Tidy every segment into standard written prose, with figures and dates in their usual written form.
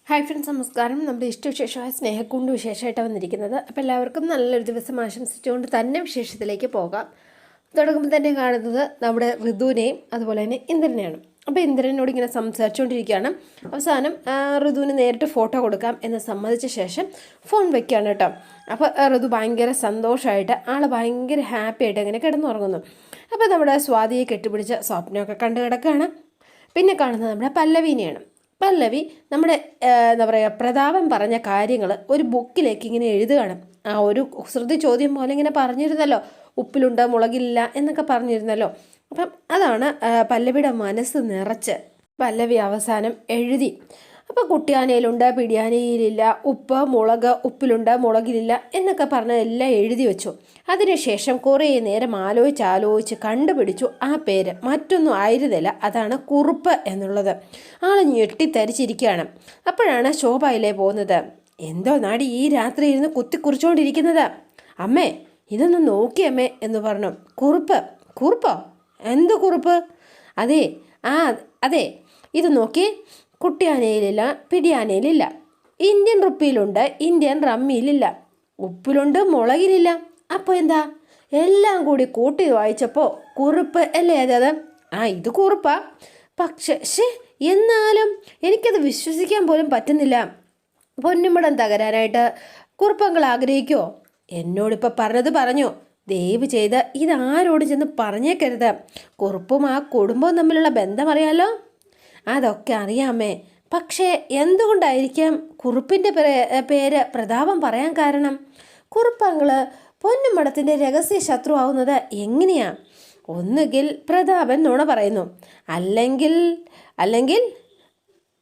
Hi friends, നമസ്കാരം. നമ്മുടെ ഇഷ്ടവിശേഷമായ സ്നേഹക്കൂണ്ട് വിശേഷമായിട്ടാണ് വന്നിരിക്കുന്നത്. അപ്പോൾ എല്ലാവർക്കും നല്ലൊരു ദിവസം ആശംസിച്ചുകൊണ്ട് തന്നെ വിശേഷത്തിലേക്ക് പോകാം. തുടങ്ങുമ്പോൾ തന്നെ കാണുന്നത് നമ്മുടെ ഋതുവിനെയും അതുപോലെ തന്നെ ഇന്ദ്രനെയാണ്. അപ്പോൾ ഇന്ദ്രനോട് ഇങ്ങനെ സംസാരിച്ചുകൊണ്ടിരിക്കുകയാണ്. അവസാനം ഋതുവിന് നേരിട്ട് ഫോട്ടോ കൊടുക്കാം എന്ന് സമ്മതിച്ച ശേഷം ഫോൺ വയ്ക്കുകയാണ് കേട്ടോ. അപ്പോൾ ഋതു ഭയങ്കര സന്തോഷമായിട്ട് ഭയങ്കര ഹാപ്പി ആയിട്ട് അങ്ങനെ കിടന്നുറങ്ങുന്നു. അപ്പോൾ നമ്മുടെ സ്വാതിയെ കെട്ടിപ്പിടിച്ച സ്വപ്നമൊക്കെ കണ്ടു കിടക്കുകയാണ്. പിന്നെ കാണുന്നത് നമ്മുടെ പല്ലവീനെയാണ്. പല്ലവി നമ്മുടെ എന്താ പറയുക, പ്രതാപൻ പറഞ്ഞ കാര്യങ്ങൾ ഒരു ബുക്കിലേക്ക് ഇങ്ങനെ എഴുതുകയാണ്. ആ ഒരു ശ്രുതി ചോദ്യം പോലെ ഇങ്ങനെ പറഞ്ഞിരുന്നല്ലോ, ഉപ്പിലുണ്ട് മുളകില്ല എന്നൊക്കെ പറഞ്ഞിരുന്നല്ലോ. അപ്പം അതാണ് പല്ലവിയുടെ മനസ്സ് നിറച്ച് പല്ലവി അവസാനം എഴുതി. അപ്പോൾ കുട്ടിയാനയിലുണ്ട്, പിടിയാനയിലില്ല, ഉപ്പ് മുളക്, ഉപ്പിലുണ്ട് മുളകിലില്ല എന്നൊക്കെ പറഞ്ഞ് എല്ലാം എഴുതി വെച്ചു. അതിനുശേഷം കുറേ നേരം ആലോചിച്ച് കണ്ടുപിടിച്ചു ആ പേര് മറ്റൊന്നും ആയിരുന്നില്ല, അതാണ് കുറുപ്പ് എന്നുള്ളത്. ഞെട്ടിത്തരിച്ചിരിക്കുകയാണ്. അപ്പോഴാണ് ശോഭയിലേ പോകുന്നത്. എന്തോ നാടി ഈ രാത്രി ഇരുന്ന് കുത്തിക്കുറിച്ചുകൊണ്ടിരിക്കുന്നത്, അമ്മേ ഇതൊന്ന് നോക്കിയമ്മേ എന്ന് പറഞ്ഞു. കുറുപ്പോ? എന്ത് കുറുപ്പ്? അതെ ഇത് നോക്കി, കുട്ടിയാനയിലില്ല, പിടിയാനയിലില്ല, ഇന്ത്യൻ റുപ്പിയിലുണ്ട്, ഇന്ത്യൻ റമ്മിയിലില്ല, ഉപ്പിലുണ്ട് മുളകിലില്ല. അപ്പോൾ എന്താ, എല്ലാം കൂടി കൂട്ടി വായിച്ചപ്പോൾ കുറുപ്പ് അല്ലേ അത്? ഇത് കുറുപ്പാ. പക്ഷേ എന്നാലും എനിക്കത് വിശ്വസിക്കാൻ പോലും പറ്റുന്നില്ല. പൊന്നുമ്പടം തകരാനായിട്ട് കുറുപ്പങ്ങൾ ആഗ്രഹിക്കുമോ? എന്നോടിപ്പോൾ പറഞ്ഞത് പറഞ്ഞു. ദയവ് ചെയ്ത് ഇതാരോട് ചെന്ന് പറഞ്ഞേക്കരുത്. കുറുപ്പും ആ കുടുംബവും തമ്മിലുള്ള ബന്ധം അറിയാലോ. അതൊക്കെ അറിയാമേ, പക്ഷേ എന്തുകൊണ്ടായിരിക്കാം കുറുപ്പിൻ്റെ പേര് പ്രതാപം പറയാൻ കാരണം? കുറുപ്പങ്ങള് പൊന്നുമടത്തിൻ്റെ രഹസ്യ ശത്രു ആവുന്നത് എങ്ങനെയാ? ഒന്നുകിൽ പ്രതാപൻ നുണ പറയുന്നു, അല്ലെങ്കിൽ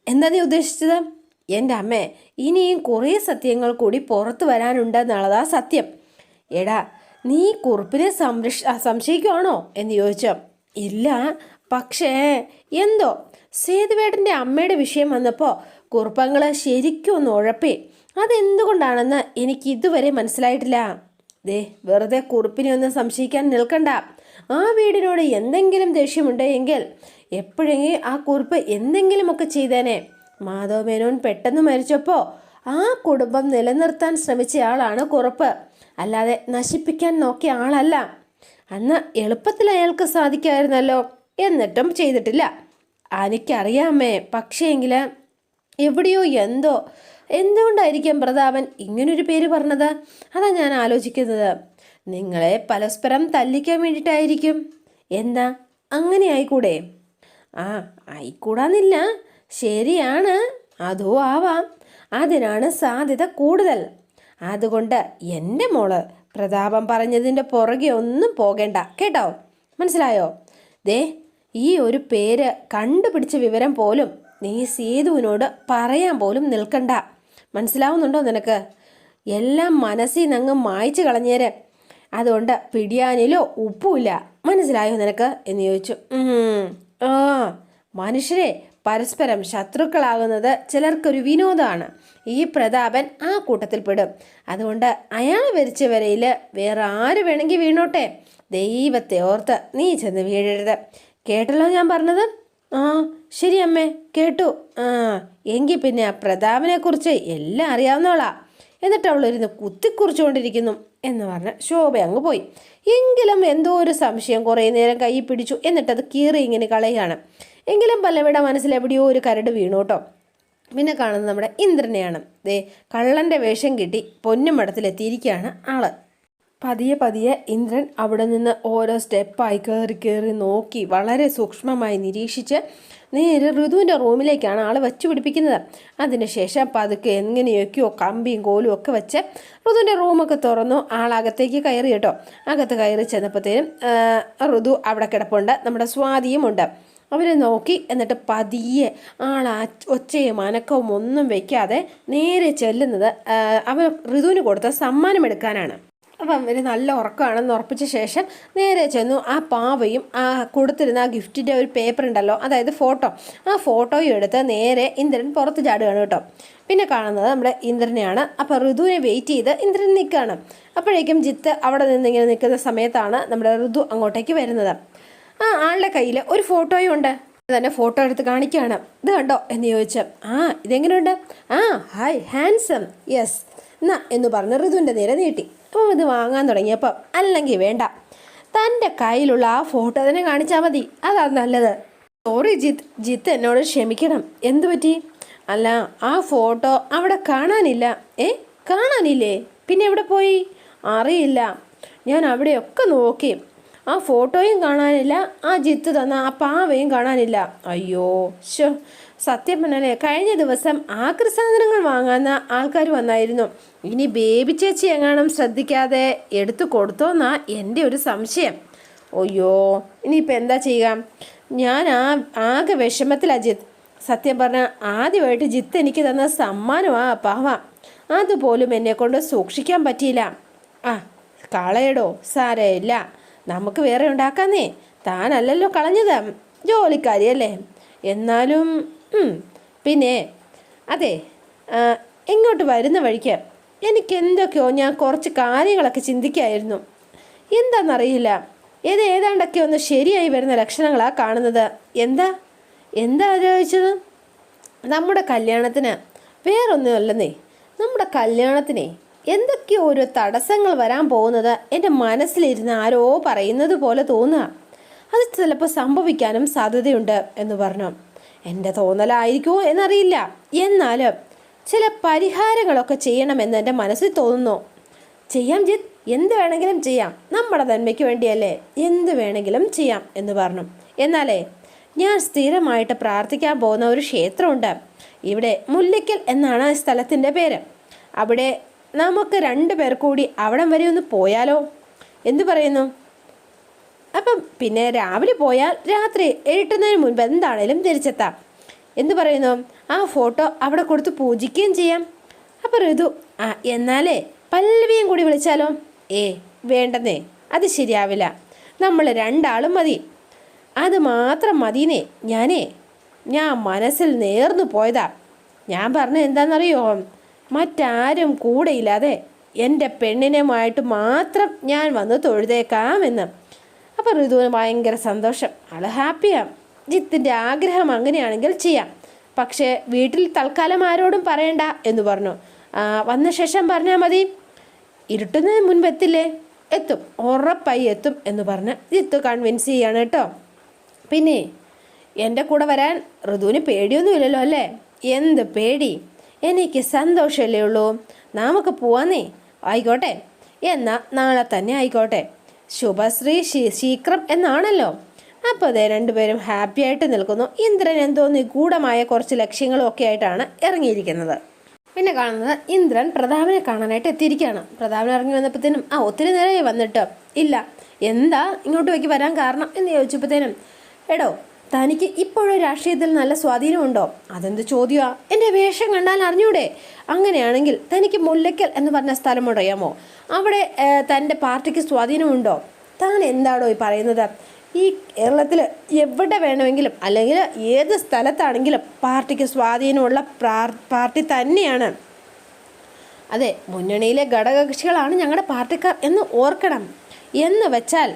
എന്താ നീ ഉദ്ദേശിച്ചത്? എൻ്റെ അമ്മേ, ഇനിയും കുറേ സത്യങ്ങൾ കൂടി പുറത്തു വരാനുണ്ടെന്നുള്ളതാ സത്യം. എടാ, നീ കുറുപ്പിനെ സംശയിക്കുവാണോ എന്ന് ചോദിച്ചോ. ഇല്ല, പക്ഷേ എന്തോ സേതുവേട്ടൻ്റെ അമ്മയുടെ വിഷയം വന്നപ്പോൾ കുറുപ്പങ്ങൾ ശരിക്കും ഒന്ന് ഉഴപ്പി. അതെന്തുകൊണ്ടാണെന്ന് എനിക്ക് ഇതുവരെ മനസ്സിലായിട്ടില്ല. വെറുതെ കുറുപ്പിനെ ഒന്ന് സംശയിക്കാൻ നിൽക്കണ്ട. ആ വീടിനോട് എന്തെങ്കിലും ദേഷ്യമുണ്ടെങ്കിൽ എപ്പോഴെങ്കിലും ആ കുറുപ്പ് എന്തെങ്കിലുമൊക്കെ ചെയ്തേനെ. മാധവമേനോൻ പെട്ടെന്ന് മരിച്ചപ്പോൾ ആ കുടുംബം നിലനിർത്താൻ ശ്രമിച്ച ആളാണ് കുറുപ്പ്, അല്ലാതെ നശിപ്പിക്കാൻ നോക്കിയ ആളല്ല. അന്ന് എളുപ്പത്തിൽ അയാൾക്ക് സാധിക്കായിരുന്നല്ലോ, എന്നിട്ടും ചെയ്തിട്ടില്ല. എനിക്കറിയാമേ, പക്ഷേങ്കിൽ എവിടെയോ എന്തുകൊണ്ടായിരിക്കും പ്രതാപൻ ഇങ്ങനൊരു പേര് പറഞ്ഞത്? അതാ ഞാൻ ആലോചിക്കുന്നത്. നിങ്ങളെ പരസ്പരം തല്ലിക്കാൻ വേണ്ടിയിട്ടായിരിക്കും. എന്താ, അങ്ങനെ ആയിക്കൂടെ? ആയിക്കൂടാന്നില്ല, ശരിയാണ്, അതോ ആവാം. അതിനാണ് സാധ്യത കൂടുതൽ. അതുകൊണ്ട് എൻ്റെ മോള് പ്രതാപം പറഞ്ഞതിൻ്റെ പുറകെ ഒന്നും പോകേണ്ട കേട്ടോ, മനസ്സിലായോ? ഈ ഒരു പേര് കണ്ടുപിടിച്ച വിവരം പോലും നീ സേതുവിനോട് പറയാൻ പോലും നിൽക്കണ്ട. മനസ്സിലാവുന്നുണ്ടോ നിനക്ക്? എല്ലാം മനസ്സിൽ നിന്നങ്ങ് മായ്ച്ചു കളഞ്ഞേര്. അതുകൊണ്ട് പിടിയാനിലോ ഉപ്പുമില്ല, മനസ്സിലായോ നിനക്ക് എന്ന് ചോദിച്ചു. മനുഷ്യരെ പരസ്പരം ശത്രുക്കളാകുന്നത് ചിലർക്കൊരു വിനോദമാണ്. ഈ പ്രതാപൻ ആ കൂട്ടത്തിൽ പെടും. അതുകൊണ്ട് അയാൾ വരിച്ച വരയിൽ വേറെ ആര് വേണമെങ്കിൽ വീണോട്ടെ, ദൈവത്തെ ഓർത്ത് നീ ചെന്ന് വീഴരുത്. കേട്ടല്ലോ ഞാൻ പറഞ്ഞത്? ശരി അമ്മേ, കേട്ടു. എങ്കിൽ പിന്നെ ആ പ്രതാപനെ കുറിച്ച് എല്ലാം അറിയാവുന്നവളാ. എന്നിട്ട് അവളിരുന്ന് കുത്തിക്കുറിച്ചുകൊണ്ടിരിക്കുന്നു എന്ന് പറഞ്ഞ് ശോഭ അങ്ങ് പോയി. എങ്കിലും എന്തോ ഒരു സംശയം കുറേ നേരം കൈ പിടിച്ചു. എന്നിട്ടത് കീറി ഇങ്ങനെ കളയുകയാണ്. എങ്കിലും പല്ലവിയുടെ മനസ്സിൽ എവിടെയോ ഒരു കരട് വീണു കേട്ടോ. പിന്നെ കാണുന്നത് നമ്മുടെ ഇന്ദ്രനെയാണ്. കള്ളൻ്റെ വേഷം കിട്ടി പൊന്നുമടത്തിലെത്തിയിരിക്കുകയാണ് ആള്. പതിയെ ഇന്ദ്രൻ അവിടെ നിന്ന് ഓരോ സ്റ്റെപ്പായി കയറി നോക്കി വളരെ സൂക്ഷ്മമായി നിരീക്ഷിച്ച് നേരെ ഋതുവിൻ്റെ റൂമിലേക്കാണ് ആൾ വച്ചു പിടിപ്പിക്കുന്നത്. അതിനുശേഷം പതുക്കെ എങ്ങനെയൊക്കെയോ കമ്പിയും കോലും ഒക്കെ വെച്ച് ഋതുവിൻ്റെ റൂമൊക്കെ തുറന്നു ആളകത്തേക്ക് കയറി കേട്ടോ. അകത്ത് കയറി ചെന്നപ്പോഴത്തേനും ഋതു അവിടെ കിടപ്പുണ്ട്, നമ്മുടെ സ്വാതിയും ഉണ്ട്. അവരെ നോക്കി എന്നിട്ട് പതിയെ ഒച്ചയും അനക്കവും ഒന്നും വെക്കാതെ നേരെ ചെല്ലുന്നത് അവർ ഋതുവിന് കൊടുത്ത സമ്മാനം എടുക്കാനാണ്. അപ്പം അവർ നല്ല ഉറക്കമാണെന്ന് ഉറപ്പിച്ച ശേഷം നേരെ ചെന്നു ആ പാവയും ആ കൊടുത്തിരുന്ന ആ ഗിഫ്റ്റിൻ്റെ ഒരു പേപ്പർ ഉണ്ടല്ലോ, അതായത് ആ ഫോട്ടോയും എടുത്ത് നേരെ ഇന്ദ്രൻ പുറത്ത് ചാടുകയാണ് കേട്ടോ. പിന്നെ കാണുന്നത് നമ്മുടെ ഇന്ദ്രനെയാണ്. അപ്പോൾ ഋതുവിനെ വെയിറ്റ് ചെയ്ത് ഇന്ദ്രൻ നിൽക്കുകയാണ്. അപ്പോഴേക്കും ജിത്ത് അവിടെ നിന്നിങ്ങനെ നിൽക്കുന്ന സമയത്താണ് നമ്മുടെ ഋതു അങ്ങോട്ടേക്ക് വരുന്നത്. ആളുടെ കയ്യിൽ ഒരു ഫോട്ടോയും ഉണ്ട്. തന്നെ ഫോട്ടോ എടുത്ത് കാണിക്കുകയാണ്. ഇത് കണ്ടോ എന്ന് ചോദിച്ചു. ആ ഇതെങ്ങനെയുണ്ട്? ആ ഹായ് ഹാൻസം, യെസ് എന്നാ എന്ന് പറഞ്ഞ് ഋതുവിൻ്റെ നേരെ നീട്ടി. അപ്പം ഇത് വാങ്ങാൻ തുടങ്ങിയപ്പം അല്ലെങ്കിൽ വേണ്ട, തൻ്റെ കയ്യിലുള്ള ആ ഫോട്ടോ തന്നെ കാണിച്ചാൽ മതി, അതാണ് നല്ലത്. സോറി ജിത്ത് എന്നോട് ക്ഷമിക്കണം. എന്തു പറ്റി? അല്ല, ആ ഫോട്ടോ അവിടെ കാണാനില്ല. കാണാനില്ലേ? പിന്നെ എവിടെ പോയി? അറിയില്ല, ഞാൻ അവിടെയൊക്കെ നോക്കി. ആ ഫോട്ടോയും കാണാനില്ല, ആ ജിത്ത് തന്ന ആ പാവയും കാണാനില്ല. അയ്യോ ശോ, സത്യം പറഞ്ഞാലേ കഴിഞ്ഞ ദിവസം ആക്രി സാധനങ്ങൾ വാങ്ങാൻ ആൾക്കാർ വന്നായിരുന്നു. ഇനി ബേബി ചേച്ചി എങ്ങാനും ശ്രദ്ധിക്കാതെ എടുത്തു കൊടുത്തോന്നാ എൻ്റെ ഒരു സംശയം. അയ്യോ ഇനിയിപ്പോൾ എന്താ ചെയ്യുക? ഞാൻ ആകെ വിഷമത്തിലാണ് ജിത്ത്. സത്യം പറഞ്ഞാൽ ആദ്യമായിട്ട് ജിത്ത് എനിക്ക് തന്ന സമ്മാനമാ പാവ. അതുപോലും എന്നെക്കൊണ്ട് സൂക്ഷിക്കാൻ പറ്റിയില്ല. ആ കളയടോ, സാരമില്ല, നമുക്ക് വേറെ ഉണ്ടാക്കാന്നേ. താനല്ലല്ലോ കളഞ്ഞത്, ജോലിക്കാരിയല്ലേ. എന്നാലും പിന്നെ അതെ, ഇങ്ങോട്ട് വരുന്ന വഴിക്ക് എനിക്ക് എന്തൊക്കെയോ ഞാൻ കുറച്ച് കാര്യങ്ങളൊക്കെ ചിന്തിക്കായിരുന്നു. എന്താണെന്നറിയില്ല, ഏതാണ്ടൊക്കെ ഒന്ന് ശരിയായി വരുന്ന ലക്ഷണങ്ങളാണ് കാണുന്നത്. എന്താ ആലോചിച്ചത്? നമ്മുടെ കല്യാണത്തിന് വേറൊന്നുമല്ലെന്നേ, നമ്മുടെ കല്യാണത്തിനെ എന്തൊക്കെയോ ഓരോ തടസ്സങ്ങൾ വരാൻ പോകുന്നത് എൻ്റെ മനസ്സിലിരുന്ന് ആരോ പറയുന്നത് പോലെ തോന്നുക. അത് ചിലപ്പോൾ സംഭവിക്കാനും സാധ്യതയുണ്ട് എന്ന് പറഞ്ഞു. എൻ്റെ തോന്നലായിരിക്കുമോ എന്നറിയില്ല, എന്നാലും ചില പരിഹാരങ്ങളൊക്കെ ചെയ്യണമെന്ന് എൻ്റെ മനസ്സിൽ തോന്നുന്നു. ചെയ്യാം ജിത്ത്, എന്ത് വേണമെങ്കിലും ചെയ്യാം, നമ്മുടെ നന്മയ്ക്ക് വേണ്ടിയല്ലേ, എന്ത് വേണമെങ്കിലും ചെയ്യാം എന്ന് പറഞ്ഞു. എന്നാലേ ഞാൻ സ്ഥിരമായിട്ട് പ്രാർത്ഥിക്കാൻ പോകുന്ന ഒരു ക്ഷേത്രമുണ്ട് ഇവിടെ, മുല്ലയ്ക്കൽ എന്നാണ് സ്ഥലത്തിൻ്റെ പേര്. അവിടെ നമുക്ക് 2 പേർ കൂടി അവിടം വരെ ഒന്ന് പോയാലോ? എന്തു പറയുന്നു? അപ്പം പിന്നെ രാവിലെ പോയാൽ രാത്രി എഴുട്ടുന്നതിന് മുൻപ് എന്താണേലും തിരിച്ചെത്താം. എന്തു പറയുന്നു? ആ ഫോട്ടോ അവിടെ കൊടുത്ത് പൂജിക്കുകയും ചെയ്യാം. അപ്പം ഋതു, എന്നാലേ പല്ലവിയും കൂടി വിളിച്ചാലോ? വേണ്ടെന്നേ, അത് ശരിയാവില്ല, നമ്മൾ 2 ആളും മതി. അത് മാത്രം മതിയെന്നേ. ഞാൻ മനസ്സിൽ നേർന്നു പോയതാ. ഞാൻ പറഞ്ഞ എന്താണെന്നറിയോ? മറ്റാരും കൂടെയില്ലാതെ എൻ്റെ പെണ്ണിനുമായിട്ട് മാത്രം ഞാൻ വന്ന് തൊഴുതേക്കാമെന്ന്. അപ്പം ഋതുവിന് ഭയങ്കര സന്തോഷം, ആൾ ഹാപ്പിയാണ്. ജിത്തിൻ്റെ ആഗ്രഹം അങ്ങനെയാണെങ്കിൽ ചെയ്യാം, പക്ഷേ വീട്ടിൽ തൽക്കാലം ആരോടും പറയണ്ട എന്ന് പറഞ്ഞു. വന്ന ശേഷം പറഞ്ഞാൽ മതി. ഇരുട്ടുന്നതിന് മുൻപ് എത്തില്ലേ? എത്തും, ഉറപ്പായി എത്തും എന്ന് പറഞ്ഞ് ജിത്ത് കൺവിൻസ് ചെയ്യാണ് കേട്ടോ. പിന്നെ എൻ്റെ കൂടെ വരാൻ ഋതുവിന് പേടിയൊന്നുമില്ലല്ലോ അല്ലേ? എന്ത് പേടി, എനിക്ക് സന്തോഷമല്ലേ ഉള്ളൂ. നമുക്ക് പോവാന്നേ. ആയിക്കോട്ടെ, എന്നാൽ നാളെ തന്നെ ആയിക്കോട്ടെ. ശുഭശ്രീ ശീക്രം എന്നാണല്ലോ. അപ്പോൾ അതേ 2 പേരും ഹാപ്പി ആയിട്ട് നിൽക്കുന്നു. ഇന്ദ്രൻ എന്തോ നിഗൂഢമായ കുറച്ച് ലക്ഷ്യങ്ങളും ഒക്കെ ആയിട്ടാണ് ഇറങ്ങിയിരിക്കുന്നത്. പിന്നെ കാണുന്നത് ഇന്ദ്രൻ പ്രതാപനെ കാണാനായിട്ട് എത്തിയിരിക്കുകയാണ്. പ്രതാപൻ ഇറങ്ങി വന്നപ്പോഴത്തേനും ഒത്തിരി നേരമായി വന്നിട്ട് ഇല്ല, എന്താ ഇങ്ങോട്ട് വരാൻ കാരണം എന്ന് ചോദിച്ചപ്പോഴത്തേനും, എടോ തനിക്ക് ഇപ്പോഴും രാഷ്ട്രീയത്തിൽ നല്ല സ്വാധീനമുണ്ടോ? അതെന്ത് ചോദ്യമാണ്? എൻ്റെ വേഷം കണ്ടാൽ അറിഞ്ഞൂടെ? അങ്ങനെയാണെങ്കിൽ തനിക്ക് മുല്ലയ്ക്കൽ എന്ന് പറഞ്ഞ സ്ഥലം അറിയാമോ? അവിടെ തൻ്റെ പാർട്ടിക്ക് സ്വാധീനമുണ്ടോ? താൻ എന്താണോ ഈ പറയുന്നത്? ഈ കേരളത്തിൽ എവിടെ വേണമെങ്കിലും അല്ലെങ്കിൽ ഏത് സ്ഥലത്താണെങ്കിലും പാർട്ടിക്ക് സ്വാധീനമുള്ള പാർട്ടി തന്നെയാണ്. അതെ, മുന്നണിയിലെ ഘടകകക്ഷികളാണ് ഞങ്ങളുടെ പാർട്ടിക്കാർ എന്ന് ഓർക്കണം. എന്ന് വെച്ചാൽ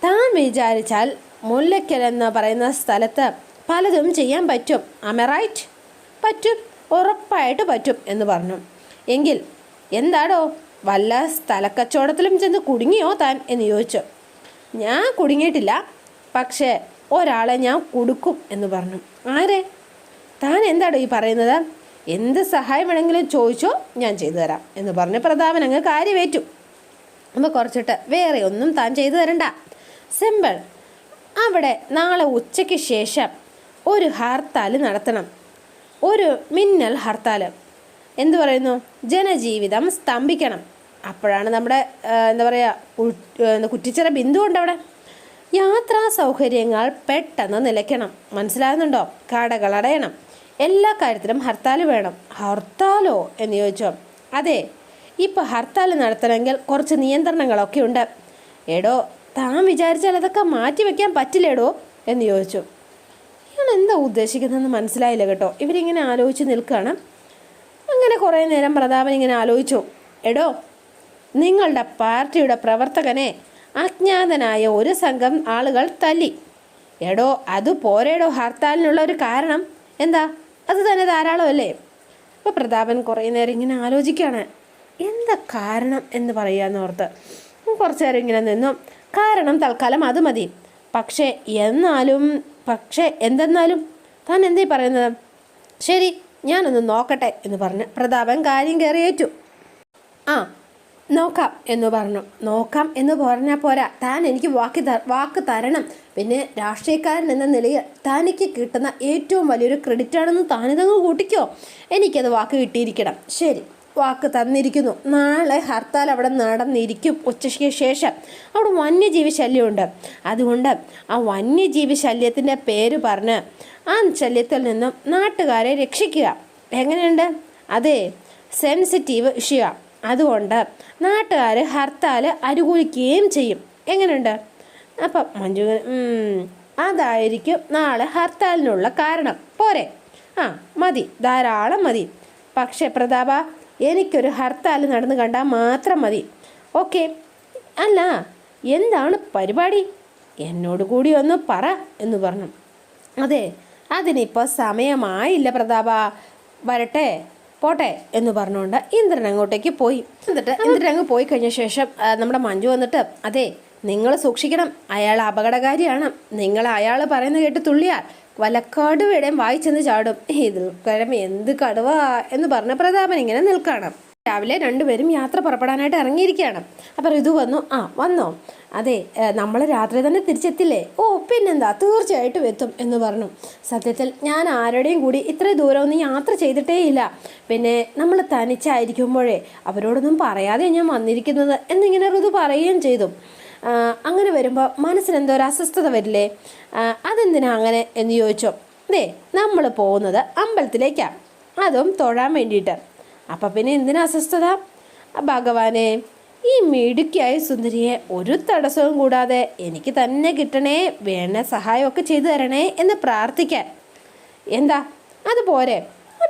താൻ വിചാരിച്ചാൽ മുല്ലയ്ക്കൽ എന്ന് പറയുന്ന സ്ഥലത്ത് പലതും ചെയ്യാൻ പറ്റും. ആമേ റൈറ്റ്? പറ്റും, ഉറപ്പായിട്ട് പറ്റും എന്ന് പറഞ്ഞു. എങ്കിൽ എന്താടോ, വല്ല സ്ഥലക്കച്ചവടത്തിലും ചെന്ന് കുടുങ്ങിയോ താൻ എന്ന് ചോദിച്ചു. ഞാൻ കുടുങ്ങിയിട്ടില്ല, പക്ഷേ ഒരാളെ ഞാൻ കൊടുക്കും എന്ന് പറഞ്ഞു. ആരെ? താൻ എന്താടോ ഈ പറയുന്നത്? എന്ത് സഹായം വേണമെങ്കിലും ചോദിച്ചോ, ഞാൻ ചെയ്തു തരാം എന്ന് പറഞ്ഞ് പ്രതാപൻ അങ്ങ് കാര്യമേറ്റു. അപ്പോൾ കുറച്ചിട്ട് വേറെ ഒന്നും താൻ ചെയ്തു തരണ്ട, സിമ്പിൾ. അവിടെ നാളെ ഉച്ചയ്ക്ക് ശേഷം ഒരു ഹർത്താൽ നടത്തണം, ഒരു മിന്നൽ ഹർത്താൽ. എന്തു പറയുന്നു? ജനജീവിതം സ്തംഭിക്കണം. അപ്പോഴാണ് നമ്മുടെ എന്താ പറയുക, കുറ്റിച്ചിറ ബിന്ദു ഉണ്ട് അവിടെ. യാത്രാ സൗകര്യങ്ങൾ പെട്ടെന്ന് നിലയ്ക്കണം, മനസ്സിലാകുന്നുണ്ടോ? കടകൾ അടയണം, എല്ലാ കാര്യത്തിലും ഹർത്താൽ വേണം. ഹർത്താലോ എന്ന് ചോദിച്ചോ? അതെ, ഇപ്പോൾ ഹർത്താൽ നടത്തണമെങ്കിൽ കുറച്ച് നിയന്ത്രണങ്ങളൊക്കെ ഉണ്ട്. എടോ, താൻ വിചാരിച്ചാൽ അതൊക്കെ മാറ്റി വയ്ക്കാൻ പറ്റില്ലേടോ എന്ന് ചോദിച്ചു. ഇയാൾ എന്താ ഉദ്ദേശിക്കുന്നതെന്ന് മനസ്സിലായില്ല കേട്ടോ. ഇവരിങ്ങനെ ആലോചിച്ച് നിൽക്കുകയാണ്. അങ്ങനെ കുറേ നേരം പ്രതാപൻ ഇങ്ങനെ ആലോചിച്ചു. എടോ, നിങ്ങളുടെ പാർട്ടിയുടെ പ്രവർത്തകനെ അജ്ഞാതനായ ഒരു സംഘം ആളുകൾ തല്ലി. എടോ അത് പോരേടോ ഹർത്താലിനുള്ള ഒരു കാരണം. എന്താ? അത് തന്നെ ധാരാളമല്ലേ? അപ്പോൾ പ്രതാപൻ കുറേ നേരം ഇങ്ങനെ ആലോചിക്കുകയാണ്, എന്താ കാരണം എന്ന് പറയാമെന്നോർത്ത്. കുറച്ചു നേരം ഇങ്ങനെ നിന്നു. കാരണം തൽക്കാലം അത് മതി. പക്ഷേ എന്തെന്നാലും താൻ എന്തേ പറയുന്നത്? ശരി, ഞാനൊന്ന് നോക്കട്ടെ എന്ന് പറഞ്ഞ് പ്രതാപൻ കാര്യം കയറിയേറ്റു. ആ, നോക്കാം എന്ന് പറഞ്ഞു. നോക്കാം എന്ന് പറഞ്ഞാൽ പോരാ, താൻ എനിക്ക് വാക്ക് തരണം. പിന്നെ രാഷ്ട്രീയക്കാരൻ എന്ന നിലയിൽ തനിക്ക് കിട്ടുന്ന ഏറ്റവും വലിയൊരു ക്രെഡിറ്റാണെന്ന് താനിതങ്ങ് കൂട്ടിക്കോ. എനിക്കത് വാക്ക് കിട്ടിയിരിക്കണം. ശരി, വാക്ക് തന്നിരിക്കുന്നു. നാളെ ഹർത്താൽ അവിടെ നടന്നിരിക്കും. ഉച്ചയ്ക്ക് ശേഷം അവിടെ വന്യജീവി ശല്യമുണ്ട്. അതുകൊണ്ട് ആ വന്യജീവി ശല്യത്തിൻ്റെ പേര് പറഞ്ഞ് ആ ശല്യത്തിൽ നിന്നും നാട്ടുകാരെ രക്ഷിക്കുക. എങ്ങനെയുണ്ട്? അതെ, സെൻസിറ്റീവ് ഇഷ്യൂ. അതുകൊണ്ട് നാട്ടുകാർ ഹർത്താൽ അനുകൂലിക്കുകയും ചെയ്യും. എങ്ങനെയുണ്ട്? അപ്പം മഞ്ജു, അതായിരിക്കും നാളെ ഹർത്താലിനുള്ള കാരണം. പോരെ? ആ, മതി, ധാരാളം മതി. പക്ഷേ പ്രതാപ, എനിക്കൊരു ഹർത്താൽ നടന്നു കണ്ടാൽ മാത്രം മതി. ഓക്കെ. അല്ല, എന്താണ് പരിപാടി? എന്നോട് കൂടി ഒന്ന് പറ എന്ന് പറഞ്ഞു. അതെ, അതിനിപ്പോൾ സമയമായില്ല പ്രതാപ, വരട്ടെ, പോട്ടെ എന്ന് പറഞ്ഞുകൊണ്ട് ഇന്ദ്രൻ അങ്ങോട്ടേക്ക് പോയി. എന്നിട്ട് ഇന്ദ്രൻ അങ്ങ് പോയി കഴിഞ്ഞ ശേഷം നമ്മുടെ മഞ്ജു വന്നിട്ട്, അതെ, നിങ്ങൾ സൂക്ഷിക്കണം, അയാൾ അപകടകാരിയാണ്. നിങ്ങൾ അയാൾ പറയുന്ന കേട്ട് തുള്ളിയാൽ വല്ല കടുവയുടെയും വായിച്ചെന്ന് ചാടും. ഇതിൽ എന്ത് കടുവ എന്ന് പറഞ്ഞ പ്രതാപൻ ഇങ്ങനെ നിൽക്കണം. രാവിലെ രണ്ടുപേരും യാത്ര പുറപ്പെടാനായിട്ട് ഇറങ്ങിയിരിക്കുകയാണ്. അപ്പം ഋതു വന്നു. ആ, വന്നോ? അതെ, നമ്മൾ രാത്രി തന്നെ തിരിച്ചെത്തില്ലേ? ഓ, പിന്നെന്താ, തീർച്ചയായിട്ടും എത്തും എന്ന് പറഞ്ഞു. സത്യത്തിൽ ഞാൻ ആരുടെയും കൂടി ഇത്ര ദൂരമൊന്നും യാത്ര ചെയ്തിട്ടേ ഇല്ല. പിന്നെ നമ്മൾ തനിച്ചായിരിക്കുമ്പോഴേ അവരോടൊന്നും പറയാതെ ഞാൻ വന്നിരിക്കുന്നത് എന്നിങ്ങനെ ഋതു പറയുകയും ചെയ്തു. അങ്ങനെ വരുമ്പോൾ മനസ്സിനെന്തോ ഒരു അസ്വസ്ഥത വരില്ലേ? അതെന്തിനാ അങ്ങനെ എന്ന് ചോദിച്ചോ. അതെ, നമ്മൾ പോകുന്നത് അമ്പലത്തിലേക്കാണ്, അതും തൊഴാൻ വേണ്ടിയിട്ട്. അപ്പം പിന്നെ എന്തിനാ അസ്വസ്ഥത? ഭഗവാനെ, ഈ മിടുക്കിയായ സുന്ദരിയെ ഒരു തടസ്സവും കൂടാതെ എനിക്ക് തന്നെ കിട്ടണേ, വേണ്ട സഹായമൊക്കെ ചെയ്തു തരണേ എന്ന് പ്രാർത്ഥിക്കാൻ. എന്താ അത് പോരെ?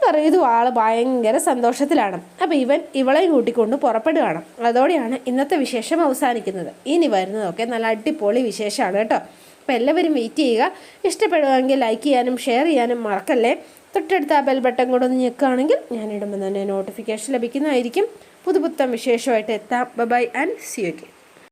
പറയുന്നു. ആൾ ഭയങ്കര സന്തോഷത്തിലാണ്. അപ്പം ഇവളെയും കൂട്ടിക്കൊണ്ട് പുറപ്പെടുകയാണ്. അതോടെയാണ് ഇന്നത്തെ വിശേഷം അവസാനിക്കുന്നത്. ഇനി വരുന്നതൊക്കെ നല്ല അടിപൊളി വിശേഷമാണ് കേട്ടോ. അപ്പോൾ എല്ലാവരും വെയിറ്റ് ചെയ്യുക. ഇഷ്ടപ്പെടുകയെങ്കിൽ ലൈക്ക് ചെയ്യാനും ഷെയർ ചെയ്യാനും മറക്കല്ലേ. തൊട്ടടുത്ത ആ ബെൽ ബട്ടൺ കൂടെ ഒന്ന് ഞെക്കുകയാണെങ്കിൽ ഞാൻ ഇടുമ്പോൾ തന്നെ നോട്ടിഫിക്കേഷൻ ലഭിക്കുന്നതായിരിക്കും. പുതുപുത്തൻ വിശേഷമായിട്ട് എത്താം. Bye and see U.